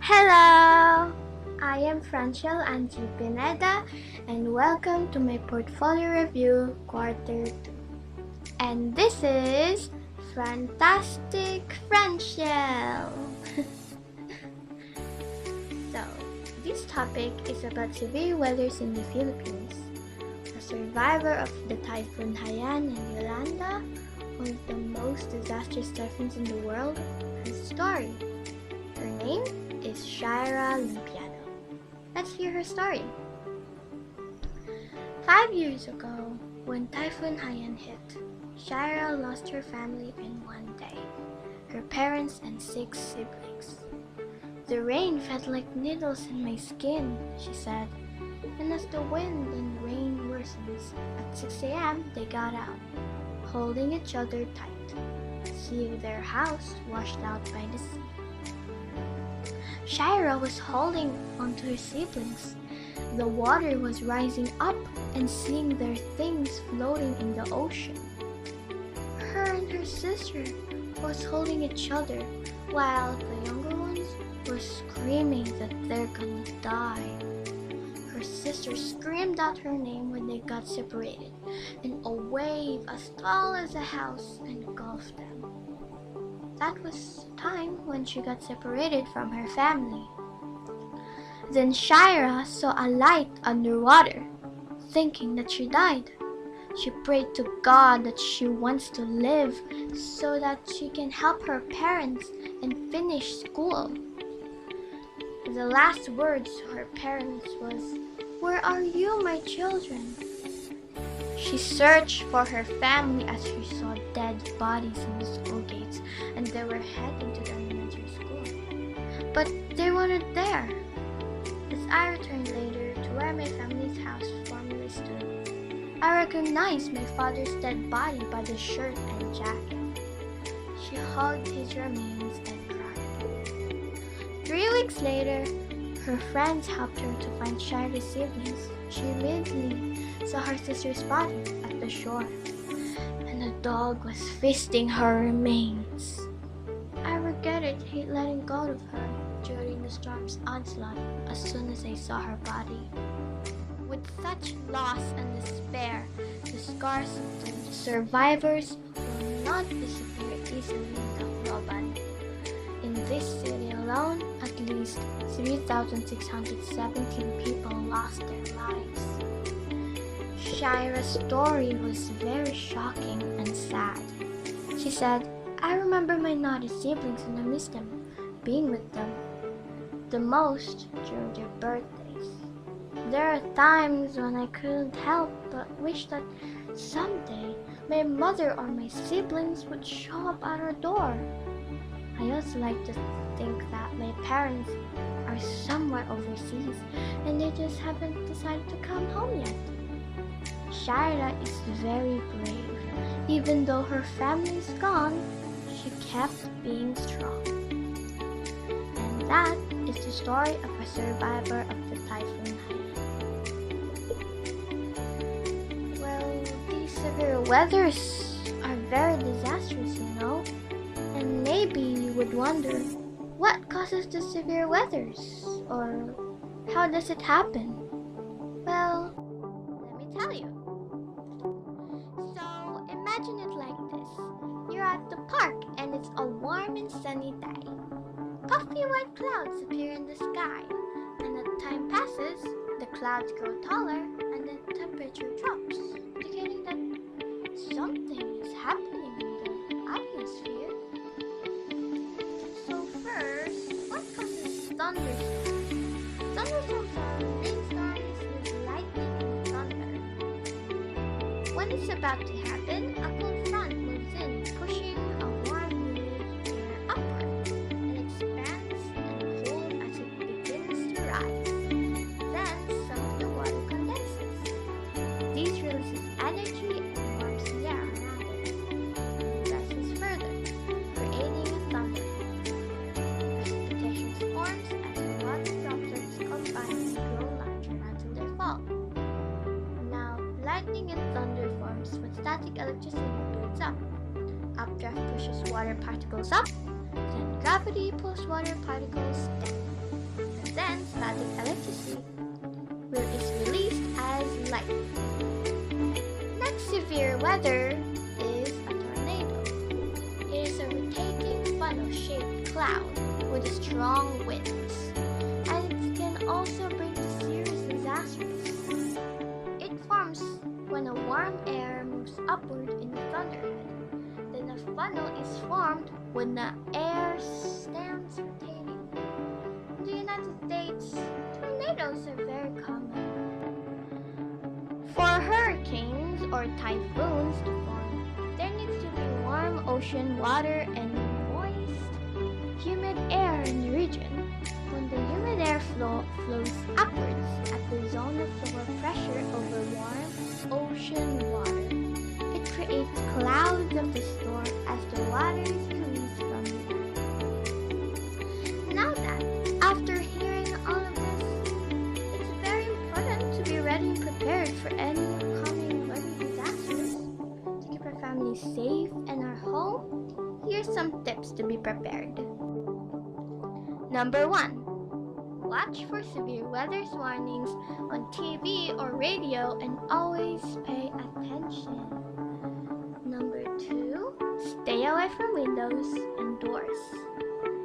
Hello! I am Francielle Pineda and welcome to my portfolio review quarter 2. And this is Frantastic Francielle. So, this topic is about severe weathers in the Philippines. A survivor of the Typhoon Haiyan and Yolanda, one of the most disastrous typhoons in the world, has a story. Her name is Shira Limpiano. Let's hear her story. 5 years ago, when Typhoon Haiyan hit, Shira lost her family in one day, her parents and 6 siblings. The rain felt like needles in my skin, she said, and as the wind and rain worsens, at 6 a.m. they got out, holding each other tight, seeing their house washed out by the sea. Shira was holding onto her siblings. The water was rising up and seeing their things floating in the ocean. Her and her sister was holding each other while the younger ones were screaming that they're gonna die. Her sister screamed out her name when they got separated, and a wave as tall as a house engulfed them. That was the time when she got separated from her family. Then Shira saw a light underwater, thinking that she died. She prayed to God that she wants to live so that she can help her parents and finish school. The last words to her parents was, "Where are you, my children?" She searched for her family as she saw dead bodies in the school gates, and they were heading to the elementary school. But they weren't there. As I returned later to where my family's house formerly stood, I recognized my father's dead body by the shirt and jacket. She hugged his remains and cried. 3 weeks later, her friends helped her to find Shira's siblings. She immediately saw her sister's body at the shore, and a dog was feasting her remains. I regretted letting go of her during the storm's onslaught as soon as I saw her body. With such loss and despair, the scars of the survivors will not disappear easily in Tacloban. In this city alone, at least 3,617 people lost their lives. Shira's story was very shocking and sad. She said, "I remember my naughty siblings and I miss them, being with them the most during their birthdays. There are times when I couldn't help but wish that someday my mother or my siblings would show up at our door. I also like to think that my parents are somewhere overseas and they just haven't decided to come home yet." Shira is very brave. Even though her family is gone, she kept being strong. And that is the story of a survivor of the Typhoon Haiyan. Well, these severe weathers are very disastrous, you know. And maybe you would wonder, what causes the severe weathers? Or how does it happen? Well, let me tell you. So, imagine it like this. You're at the park and it's a warm and sunny day. Puffy white clouds appear in the sky, and as time passes, the clouds grow taller and the temperature drops, indicating that something is happening in the atmosphere. So first, what causes thunderstorms? Thunderstorms are rainstorms with lightning and thunder. When it's about to happen, a cold front moves in, pushing a warm humid air upward, and expands and cools as it begins to rise. Then some of the water condenses. This releases energy and warms the air around it, and rises further, creating a thunderstorm. Precipitation forms as water droplets combine and grow larger until they fall. Now, lightning and thunder forms when static electricity builds up. Updraft pushes water particles up, then gravity pulls water particles down. Next severe weather is a tornado. It is a rotating funnel-shaped cloud with strong winds, and it can also bring serious disasters. It forms when a warm air moves upward in a thunderhead. Then a funnel is formed when the air stands rotating. In the United States, tornadoes are very common. For hurricanes or typhoons to form, there needs to be warm ocean water and moist, humid air in the region. When the humid air flows upwards at the zone of lower pressure over warm ocean water, it creates clouds of the storm as the water is released from the air. Now that, after hearing all of this, it's very important to be ready and prepared for any upcoming weather disasters. To keep our family safe and our home, here's some tips to be prepared. Number 1. Watch for severe weather warnings on TV or radio and always pay attention. Number 2. Stay away from windows and doors.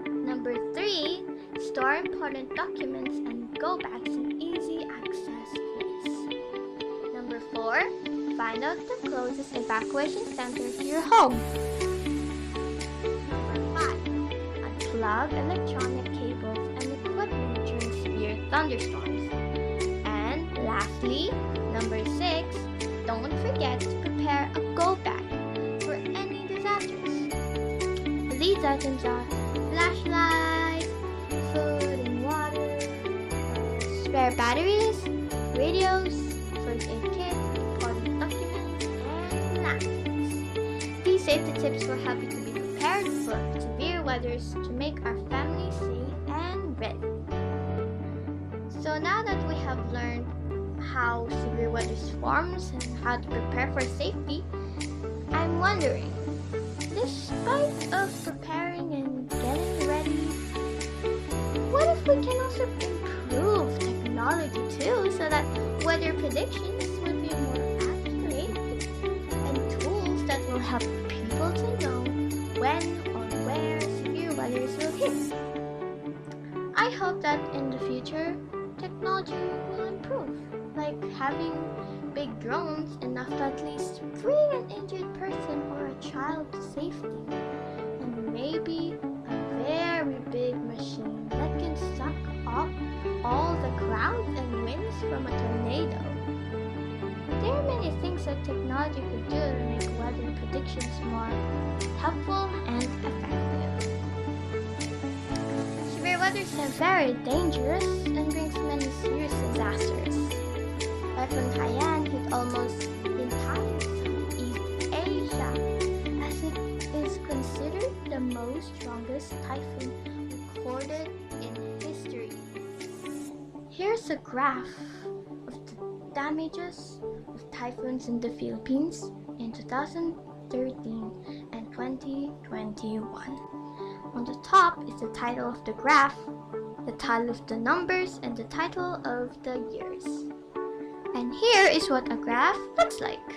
Number 3. Store important documents and go bags in easy access place. Number 4. Find out the closest evacuation center to your home. Number 5. Unplug electronic cables and equipment during severe thunderstorms. And lastly, number 6. Don't forget to prepare a go bag for any disasters. These items are flashlights, food and water, spare batteries, radios, first aid kit, important documents, and napkins. These safety tips will help you to be prepared for severe weathers to make our family safe and ready. So now that we have learned how severe weather forms and how to prepare for safety, I'm wondering, despite of preparing and getting ready, what if we can also improve technology too so that weather predictions would be more accurate and tools that will help people to know when or where severe weathers will hit? I hope that in the future, technology will improve, like having big drones enough to at least bring an injured person or a child to safety, and maybe a very big machine that can suck up all the clouds and winds from a tornado. There are many things that technology could do to make weather predictions more helpful and effective. Severe weather are very dangerous and brings many serious disasters. Typhoon Haiyan hit almost the entire Southeast Asia, as it is considered the most strongest typhoon recorded in history. Here's a graph of the damages of typhoons in the Philippines in 2013 and 2021. On the top is the title of the graph, the title of the numbers, and the title of the years. And here is what a graph looks like.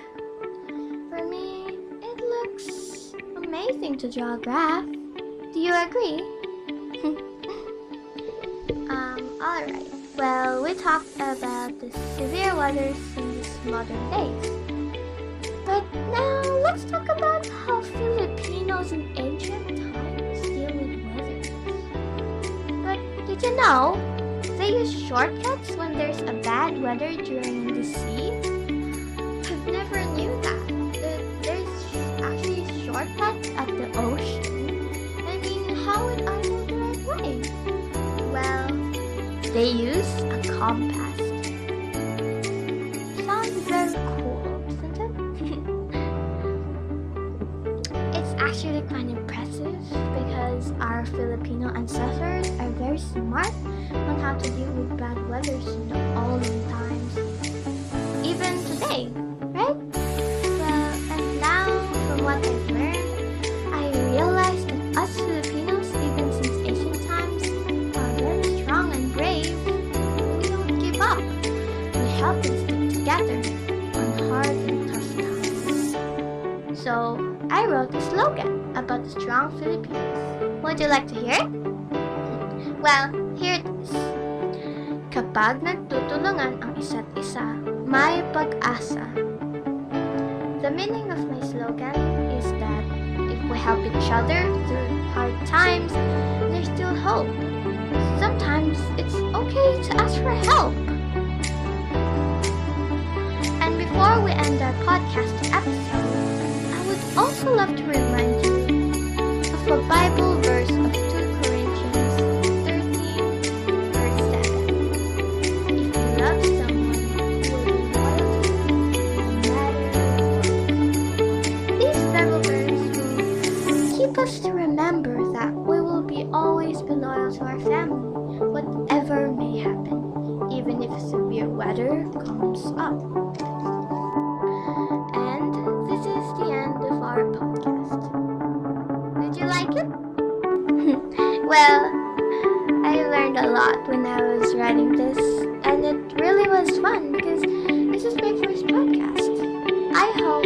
For me, it looks amazing to draw a graph. Do you agree? Alright. Well, we talked about the severe weathers in these modern days. But now, let's talk about how Filipinos in ancient times deal with weather. But did you know they use shortcuts when there's a bad weather during the sea? I've never knew that. There's actually shortcuts at the ocean. I mean, how would I know the right way? Well, they use a compass. Sounds very cool, isn't it? It's actually kind of impressive because our Filipino ancestors are very smart on how to deal with bad weather in the olden times. Even today, right? Well, and now, from what I've learned, I realized that us Filipinos, even since ancient times, are very strong and brave. We don't give up. We help and stick together. I wrote a slogan about the strong Filipinos. Would you like to hear it? Well, here it is. Kapag nagtutulungan ang isa't isa, may pag-asa. The meaning of my slogan is that if we help each other through hard times, there's still hope. Sometimes it's okay to ask for help. And before we end our podcast episode, I would also love to remind you of a Bible verse of 2 Corinthians 13, verse 7. If you love someone, you will be loyal to them no matter what. These Bible verses will keep us to remember that we will always be loyal to our family, whatever may happen, even if severe weather comes up. And this is the end of our podcast. Did you like it? Well, I learned a lot when I was writing this, and it really was fun because this is my first podcast. I hope